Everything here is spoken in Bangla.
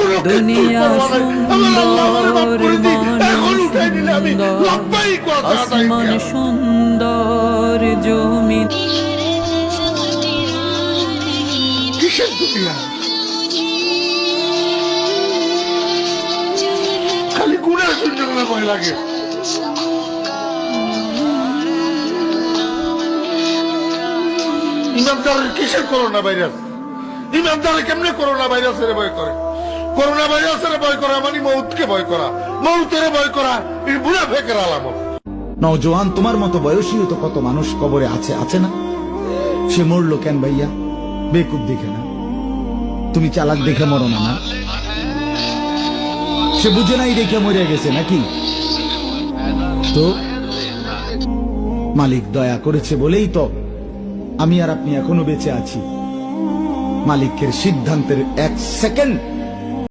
দুনিয়া সুন্দর, আসমান সুন্দর, জমি কিসের দুনিয়া? খালি গুণের জন্য ভয় লাগে। ইমানদারের কিসের করোনা ভাইরাস? ইমানদারে কেমনে করোনা ভাইরাসের ভয় করে? করোনা ভাইরাসের ভয় করা মানে মৌতকে ভয় করা, মৌতের ভয় করা এই বুড়া ফেকের আলামত। নওজোয়ান তোমার মতো বয়সীও তো কত মানুষ কবরে আছে, আছে না? সে মরলো কেন ভাইয়া? বেকুব দেখে না, তুমি চালাক দেখে মরো না। না, সে বুঝে নাই দেখে মরে গেছে নাকি? তো মালিক দয়া করেছে বলেই তো আমি আর আপনি এখনো বেঁচে আছি। মালিকের সিদ্ধান্তের 1 সেকেন্ড